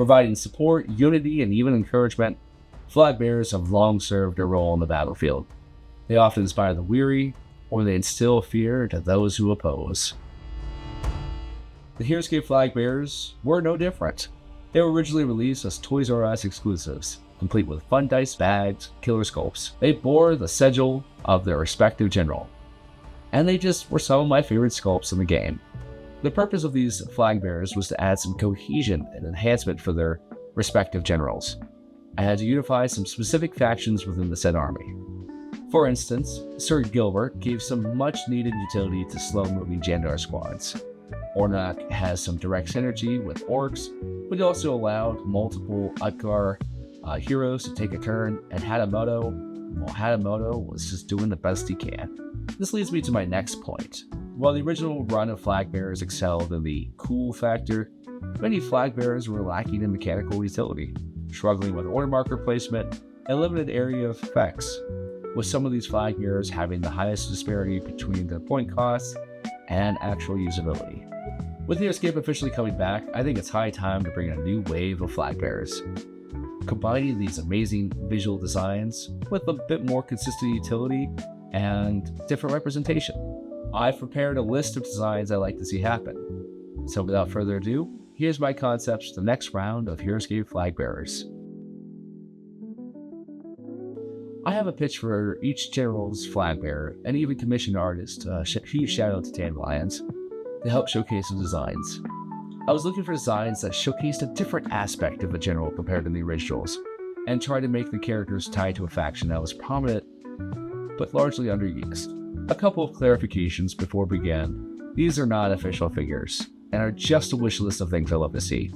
Providing support, unity, and even encouragement, flag bearers have long served a role on the battlefield. They often inspire the weary, or they instill fear to those who oppose. The HeroScape Flag Bearers were no different. They were originally released as Toys R Us exclusives, complete with fun dice bags, killer sculpts. They bore the sigil of their respective general, and they just were some of my favorite sculpts in the game. The purpose of these flag bearers was to add some cohesion and enhancement for their respective generals. I had to unify some specific factions within the said army. For instance, Sir Gilbert gave some much needed utility to slow-moving Jandar squads. Ornak has some direct synergy with orcs, but he also allowed multiple Utgar heroes to take a turn, and Hatamoto was just doing the best he can. This leads me to my next point. While the original run of flag bearers excelled in the cool factor, many flag bearers were lacking in mechanical utility, struggling with order marker placement and limited area of effects, with some of these flag bearers having the highest disparity between their point costs and actual usability. With HeroScape officially coming back, I think it's high time to bring a new wave of flag bearers. Combining these amazing visual designs with a bit more consistent utility and different representation. I've prepared a list of designs I'd like to see happen. So without further ado, here's my concepts for the next round of HeroScape Flag Bearers. I have a pitch for each general's flag bearer and even commissioned artist, huge shout out to Dandelions, to help showcase the designs. I was looking for designs that showcased a different aspect of a general compared to the originals, and tried to make the characters tied to a faction that was prominent but largely underused. A couple of clarifications before we begin. These are not official figures, and are just a wish list of things I love to see.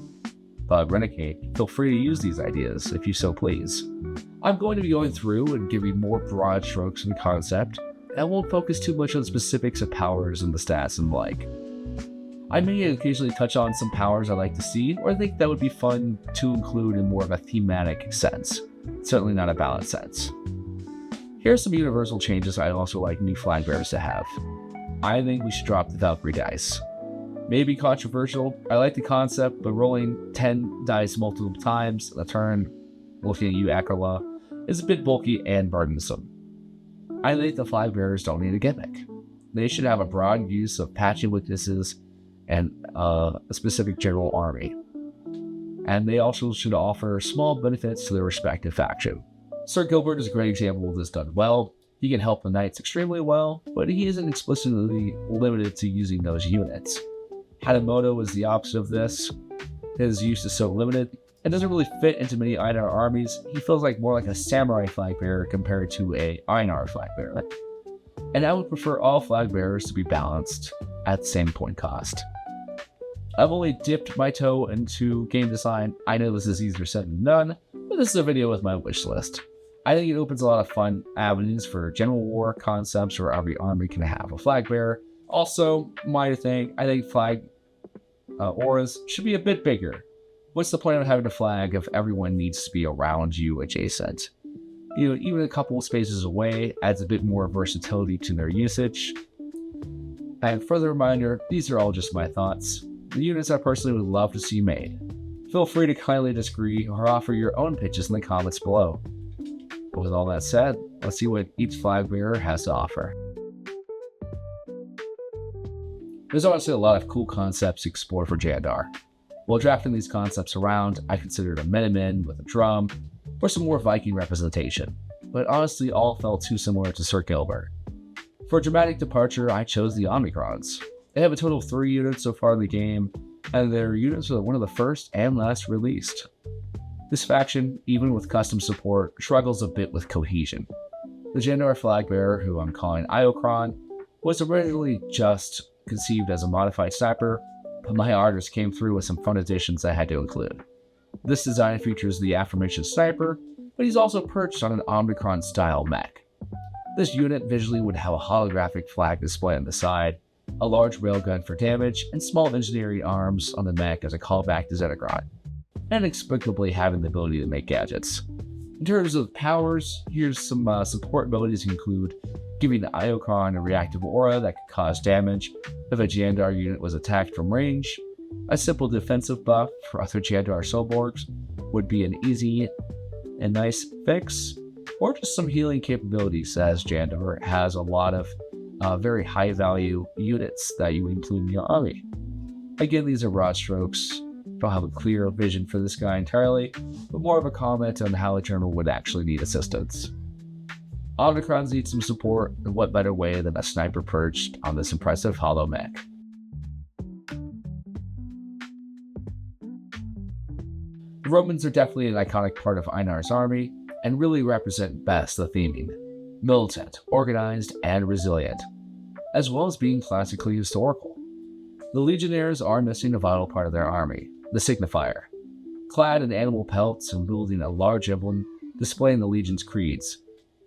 But Renegade, feel free to use these ideas if you so please. I'm going to be going through and giving more broad strokes in the concept, and I won't focus too much on specifics of powers and the stats and the like. I may occasionally touch on some powers I like to see, or I think that would be fun to include in more of a thematic sense, certainly not a balanced sense. Here are some universal changes I'd also like new flag bearers to have. I think we should drop the Valkyrie dice. Maybe controversial, I like the concept, but rolling 10 dice multiple times a turn, looking at you Aquilla, is a bit bulky and burdensome. I think the flag bearers don't need a gimmick. They should have a broad use of patching weaknesses and a specific general army. And they also should offer small benefits to their respective faction. Sir Gilbert is a great example of this done well. He can help the knights extremely well, but he isn't explicitly limited to using those units. Hatamoto is the opposite of this. His use is so limited and doesn't really fit into many Einar armies. He feels like more like a samurai flag bearer compared to a Einar flag bearer. And I would prefer all flag bearers to be balanced at the same point cost. I've only dipped my toe into game design. I know this is easier said than done, but this is a video with my wish list. I think it opens a lot of fun avenues for general war concepts where every army can have a flag bearer. Also, minor thing, I think flag auras should be a bit bigger. What's the point of having a flag if everyone needs to be around you adjacent? You know, even a couple of spaces away adds a bit more versatility to their usage. And further reminder, these are all just my thoughts. The units I personally would love to see made. Feel free to kindly disagree or offer your own pitches in the comments below. But with all that said, let's see what each flag bearer has to offer. There's honestly a lot of cool concepts to explore for Jandar. While drafting these concepts around, I considered a Miniman with a drum, or some more Viking representation, but honestly all felt too similar to Sir Gilbert. For a dramatic departure, I chose the Omicrons. They have a total of 3 units so far in the game, and their units are one of the first and last released. This faction, even with custom support, struggles a bit with cohesion. The Jandar flag bearer, who I'm calling Iocron, was originally just conceived as a modified sniper, but my artist came through with some fun additions I had to include. This design features the aforementioned sniper, but he's also perched on an Omicron-style mech. This unit visually would have a holographic flag display on the side, a large railgun for damage, and small engineering arms on the mech as a callback to Xenogron, and inexplicably having the ability to make gadgets. In terms of powers, here's some support abilities include giving the Iocron a reactive aura that could cause damage if a Jandar unit was attacked from range, A simple defensive buff for other Jandar Soulborgs would be an easy and nice fix, or just some healing capabilities, as Jandar has a lot of very high value units that you include in your army. Again, these are broad strokes. Don't have a clear vision for this guy entirely, but more of a comment on how a general would actually need assistance. Omnicrons need some support, and what better way than a sniper perched on this impressive hollow mech. The Romans are definitely an iconic part of Einar's army, and really represent best the theming: militant, organized, and resilient, as well as being classically historical. The Legionnaires are missing a vital part of their army, the Signifier. Clad in animal pelts and wielding a large emblem displaying the Legion's creeds,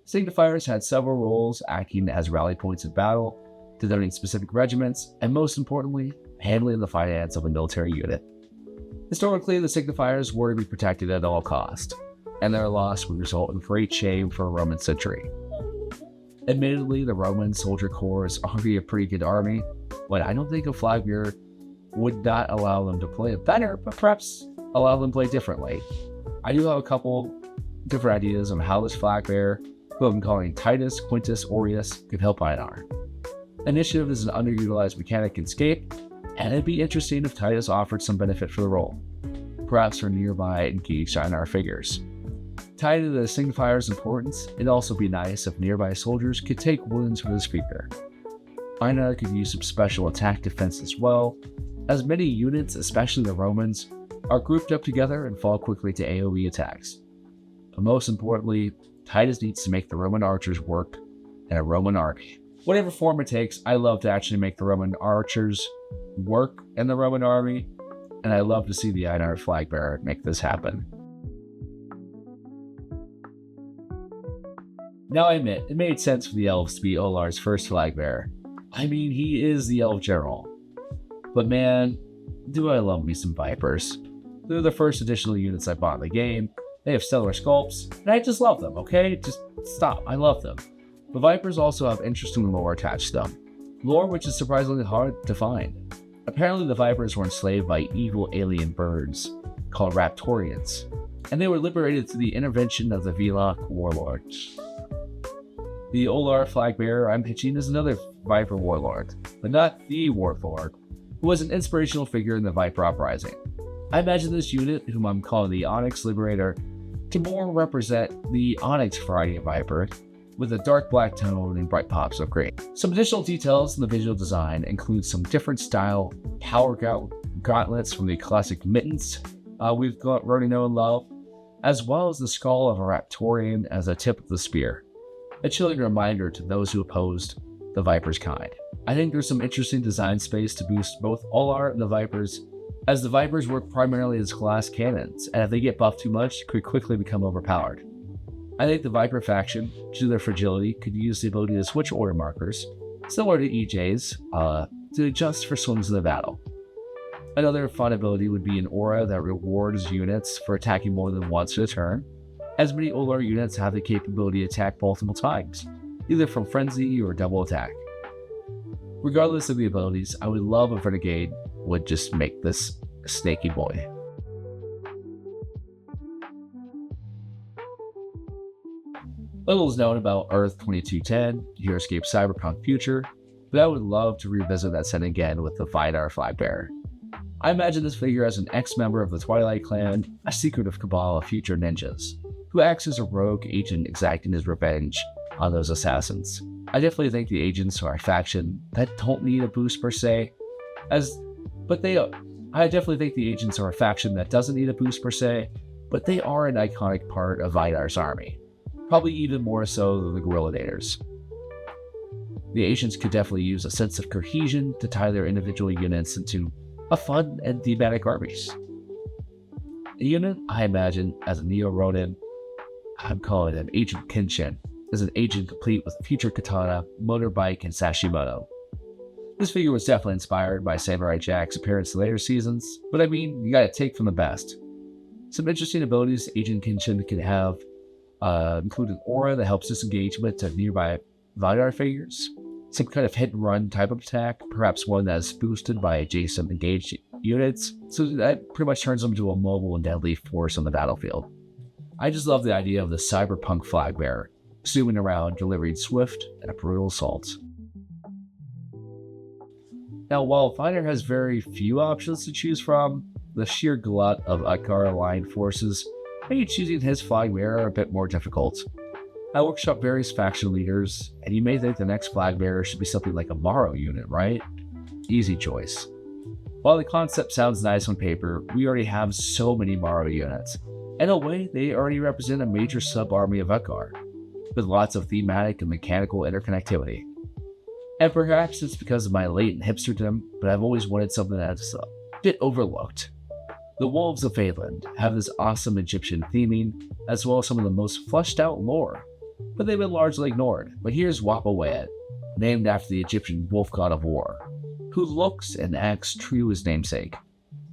Signifiers had several roles, acting as rally points in battle, denoting specific regiments, and most importantly, handling the finance of a military unit. Historically, the Signifiers were to be protected at all costs, and their loss would result in great shame for a Roman century. Admittedly, the Roman soldier corps is already a pretty good army, but I don't think a flag bearer would not allow them to play better, but perhaps allow them to play differently. I do have a couple different ideas on how this flag bearer, who I'm calling Titus, Quintus, Aureus, could help Einar. Initiative is an underutilized mechanic in Scape, and it'd be interesting if Titus offered some benefit for the role, perhaps for nearby engaged Einar figures. Tied to the Signifier's importance, it'd also be nice if nearby soldiers could take wounds with his speaker. Einar could use some special attack defense as well, as many units, especially the Romans, are grouped up together and fall quickly to AoE attacks. But most importantly, Titus needs to make the Roman archers work in a Roman army. Whatever form it takes, I love to actually make the Roman archers work in the Roman army, and I love to see the Einar flag bearer make this happen. Now I admit, it made sense for the elves to be Olar's first flag bearer. I mean, he is the elf general. But man, do I love me some Vipers. They're the first additional units I bought in the game. They have stellar sculpts, and I just love them, okay? Just stop, I love them. The Vipers also have interesting lore attached to them. Lore which is surprisingly hard to find. Apparently the Vipers were enslaved by evil alien birds called Raptorians, and they were liberated through the intervention of the Valic warlords. The Olar flag bearer I'm pitching is another Viper warlord, but not the warlord, who was an inspirational figure in the Viper uprising. I imagine this unit, whom I'm calling the Onyx Liberator, to more represent the Onyx variety of Viper, with a dark black tone and bright pops of green. Some additional details in the visual design include some different style power gauntlets from the classic mittens we've already know and love, as well as the skull of a Raptorian as a tip of the spear. A chilling reminder to those who opposed the Viper's kind. I think there's some interesting design space to boost both Olar and the Vipers, as the Vipers work primarily as glass cannons, and if they get buffed too much, could quickly become overpowered. I think the Viper faction, due to their fragility, could use the ability to switch order markers, similar to EJ's, to adjust for swings in the battle. Another fun ability would be an aura that rewards units for attacking more than once in a turn, as many Olar units have the capability to attack multiple times, either from frenzy or double attack. Regardless of the abilities, I would love if Renegade would just make this a snaky boy. Little is known about Earth 2210, HeroScape Cyberpunk Future, but I would love to revisit that set again with the Vidar flag bearer. I imagine this figure as an ex-member of the Twilight Clan, a secretive cabal of future ninjas, who acts as a rogue agent exacting his revenge on those assassins. I definitely think the agents are a faction that don't need a boost per se, I definitely think the agents are a faction that doesn't need a boost per se, but they are an iconic part of Vidar's army, probably even more so than the Guerrilladors. The agents could definitely use a sense of cohesion to tie their individual units into a fun and thematic armies. A unit I imagine as a Neo-Ronin, I'm calling him Agent Kinhin, is an agent complete with future katana, motorbike, and sashimono. This figure was definitely inspired by Samurai Jack's appearance in later seasons, but I mean, you gotta take from the best. Some interesting abilities Agent Kinhin can have include an aura that helps disengagement of nearby Vidar figures, some kind of hit and run type of attack, perhaps one that is boosted by adjacent units, so that pretty much turns them into a mobile and deadly force on the battlefield. I just love the idea of the cyberpunk flag bearer, zooming around, delivering swift and brutal assaults. Now, while Fighter has very few options to choose from, the sheer glut of Utkar-aligned forces made choosing his flag bearer a bit more difficult. I workshopped various faction leaders, and you may think the next flag bearer should be something like a Morrow unit, right? Easy choice. While the concept sounds nice on paper, we already have so many Morrow units. In a way, they already represent a major sub-army of Utkar, with lots of thematic and mechanical interconnectivity. And perhaps it's because of my latent hipsterdom, but I've always wanted something that's a bit overlooked. The Wolves of Phaeland have this awesome Egyptian theming, as well as some of the most fleshed out lore, but they've been largely ignored. But here's Wapa Way, named after the Egyptian wolf god of war, who looks and acts true to his namesake.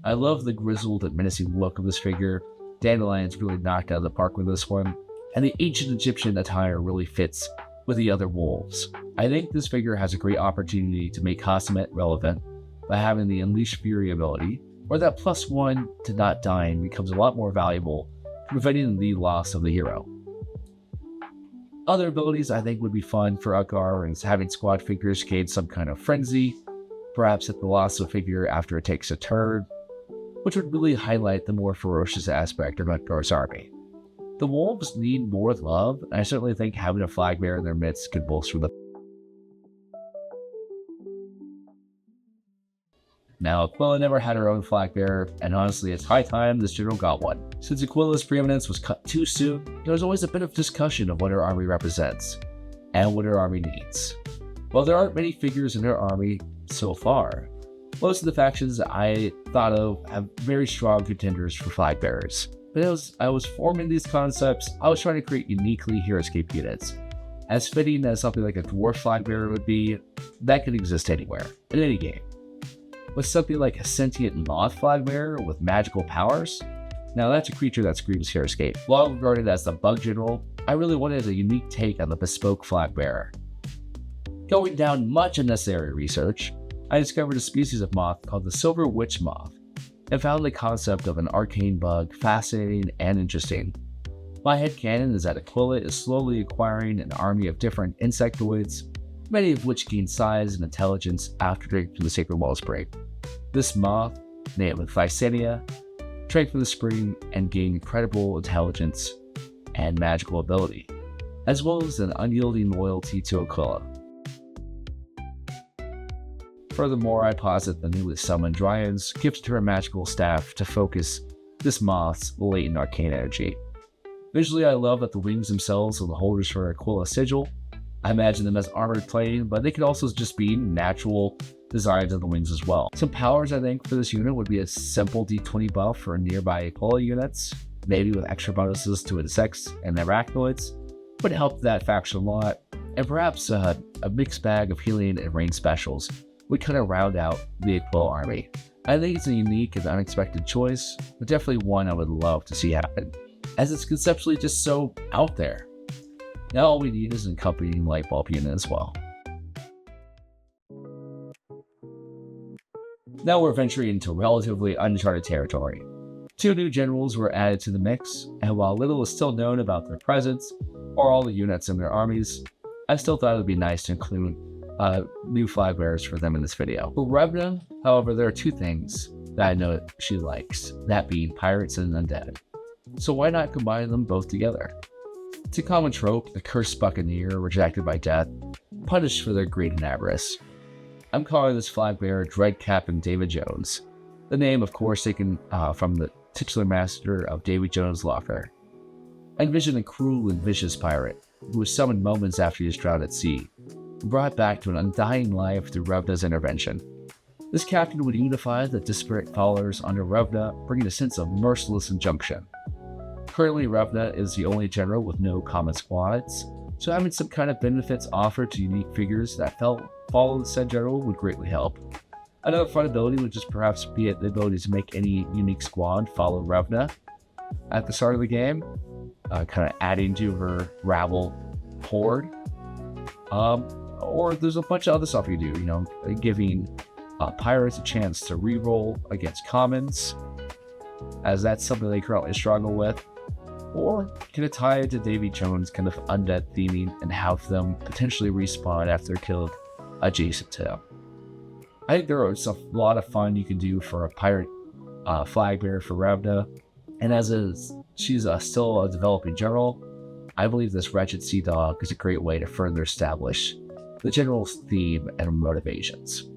I love the grizzled and menacing look of this figure. Dandelion's really knocked out of the park with this one, and the ancient Egyptian attire really fits with the other wolves. I think this figure has a great opportunity to make Khosmet relevant by having the Unleash Fury ability, where that +1 to not dying becomes a lot more valuable, preventing the loss of the hero. Other abilities I think would be fun for Utkar is having squad figures gain some kind of frenzy, perhaps at the loss of a figure after it takes a turn, which would really highlight the more ferocious aspect of Utkar's army. The wolves need more love, and I certainly think having a flag bearer in their midst could bolster them. Now, Aquilla never had her own flag bearer, and honestly, it's high time this general got one. Since Aquilla's preeminence was cut too soon, there was always a bit of discussion of what her army represents, and what her army needs. While there aren't many figures in her army so far, most of the factions I thought of have very strong contenders for flag bearers. But as I was forming these concepts, I was trying to create uniquely HeroScape units. As fitting as something like a dwarf flag bearer would be, that could exist anywhere, in any game. With something like a sentient moth flag bearer with magical powers, now that's a creature that screams HeroScape. While regarded as the bug general, I really wanted a unique take on the bespoke flag bearer. Going down much unnecessary research, I discovered a species of moth called the Silver Witch Moth, and found the concept of an arcane bug fascinating and interesting. My headcanon is that Aquilla is slowly acquiring an army of different insectoids, many of which gain size and intelligence after drinking from the Sacred Wellspring. This moth, named Thysania, drank from the spring and gained incredible intelligence and magical ability, as well as an unyielding loyalty to Aquilla. Furthermore, I posit the newly summoned Dryads gifted her magical staff to focus this moth's latent arcane energy. Visually, I love that the wings themselves are the holders for Aquilla's sigil. I imagine them as armored plating, but they could also just be natural designs of the wings as well. Some powers I think for this unit would be a simple D20 buff for nearby Aquilla units, maybe with extra bonuses to insects and arachnoids, would help that faction a lot, and perhaps a mixed bag of healing and range specials would kind of round out the Aquilla army. I think it's a unique and unexpected choice, but definitely one I would love to see happen, as it's conceptually just so out there. Now all we need is an accompanying light bulb unit as well. Now we're venturing into relatively uncharted territory. 2 new generals were added to the mix, and while little is still known about their presence, or all the units in their armies, I still thought it would be nice to include new flag bearers for them in this video. For Reva, however, there are 2 things that I know she likes, that being pirates and undead. So why not combine them both together? It's a common trope, the cursed buccaneer rejected by death, punished for their greed and avarice. I'm calling this flag bearer Dread Captain David Jones, the name of course taken from the titular master of Davy Jones' Locker. I envision a cruel and vicious pirate who was summoned moments after he was drowned at sea, brought back to an undying life through Reva's intervention. This captain would unify the disparate followers under Reva, bringing a sense of merciless injunction. Currently, Reva is the only general with no common squads, so having some kind of benefits offered to unique figures that follow the said general would greatly help. Another fun ability would just perhaps be the ability to make any unique squad follow Reva at the start of the game, kind of adding to her rabble horde. Or there's a bunch of other stuff you do, giving pirates a chance to reroll against commons, as that's something they currently struggle with? Or can it tie into Davy Jones' kind of undead theming and have them potentially respawn after they're killed adjacent to them? I think there is a lot of fun you can do for a pirate flag bearer for Reva, and she's still a developing general, I believe this Wretched Sea Dog is a great way to further establish the general's theme and motivations.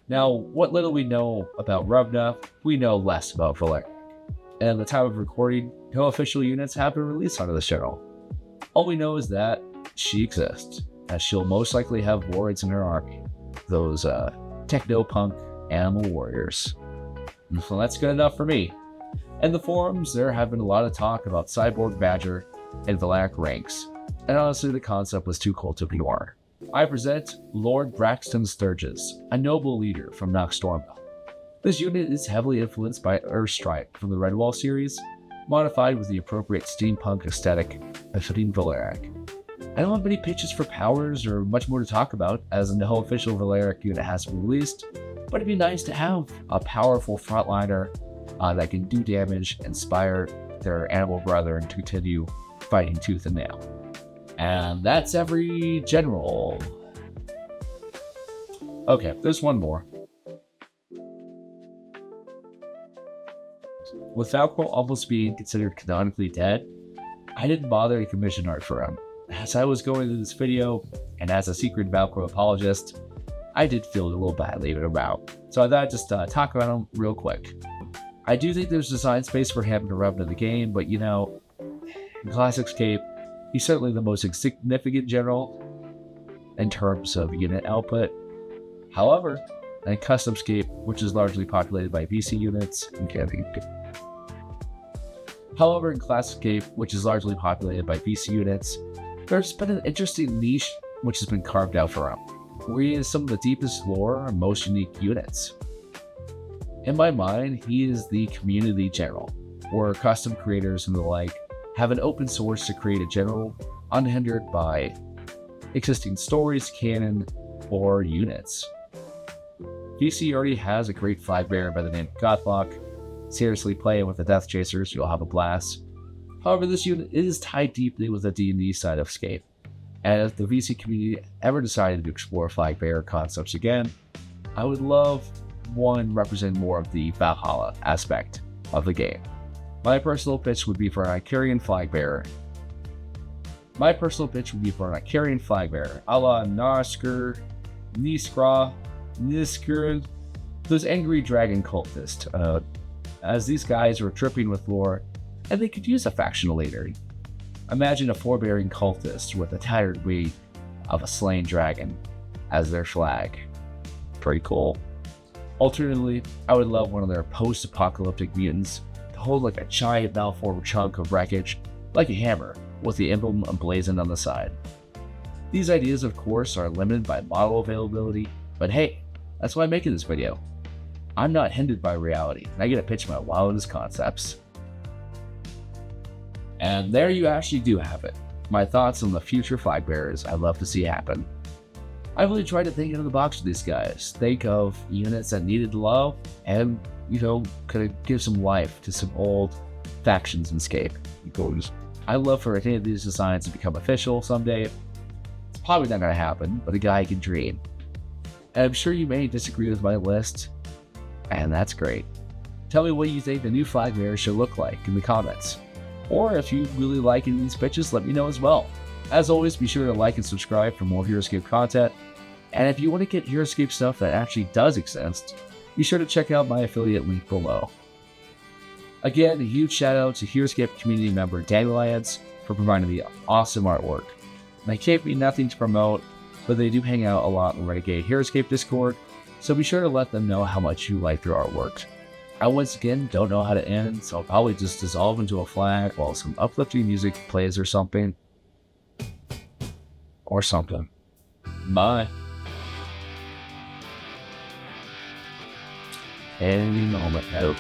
Now, what little we know about Reva, we know less about Valic. And at the time of recording, no official units have been released under this general. All we know is that she exists, as she'll most likely have warriors in her army, those techno-punk animal warriors. So that's good enough for me. In the forums, there have been a lot of talk about Cyborg Badger and Valic ranks, and honestly the concept was too cool to ignore. I present Lord Braxton Sturgis, a noble leader from Noxtorma. This unit is heavily influenced by Earthstrike from the Redwall series, modified with the appropriate steampunk aesthetic befitting Valic. I don't have many pitches for powers or much more to talk about, as no official Valic unit has been released, but it'd be nice to have a powerful frontliner that can do damage, inspire their animal brethren to continue fighting tooth and nail. And that's every general. Okay, there's one more. With Valk almost being considered canonically dead, I didn't bother to commission art for him. As I was going through this video, and as a secret Valk apologist, I did feel a little bad leaving him out. So I thought I'd just talk about him real quick. I do think there's design space for him to rub into the game, but you know, in HeroScape, he's certainly the most significant general in terms of unit output. However, in CustomScape, which is largely populated by VC units, in ClassicScape, which is largely populated by VC units, there's been an interesting niche which has been carved out for him, where he has some of the deepest lore and most unique units. In my mind, he is the community general, where custom creators and the like have an open source to create a general unhindered by existing stories, canon, or units. VC already has a great flag bearer by the name of Godlock. Seriously, play it with the Death Chasers, you'll have a blast. However, this unit is tied deeply with the D&D side of Scape, and if the VC community ever decided to explore flag bearer concepts again, I would love one represent more of the Valhalla aspect of the game. My personal pitch would be for an Icarian flag bearer. A la Narsker, Nisker, those angry dragon cultists, as these guys are dripping with lore, and they could use a factional leader. Imagine a forbearing cultist with a tattered wing of a slain dragon as their flag. Pretty cool. Alternatively, I would love one of their post-apocalyptic mutants to hold like a giant malformed chunk of wreckage, like a hammer, with the emblem emblazoned on the side. These ideas, of course, are limited by model availability, but hey, that's why I'm making this video. I'm not hindered by reality, and I get to pitch my wildest concepts. And there you actually do have it. My thoughts on the future flag bearers I'd love to see happen. I really tried to think out of the box with these guys. Think of units that needed love and, could give some life to some old factions in Scape. I'd love for any of these designs to become official someday. It's probably not going to happen, but a guy can dream. And I'm sure you may disagree with my list, and that's great. Tell me what you think the new flag bearer should look like in the comments. Or if you really like any of these pitches, let me know as well. As always, be sure to like and subscribe for more HeroScape content. And if you want to get HeroScape stuff that actually does exist, be sure to check out my affiliate link below. Again, a huge shout out to HeroScape community member Dandelions for providing the awesome artwork. They gave me nothing to promote, but they do hang out a lot in the Renegade HeroScape Discord, so be sure to let them know how much you like their artwork. I once again don't know how to end, so I'll probably just dissolve into a flag while some uplifting music plays or something. Bye. Any moment, I hope.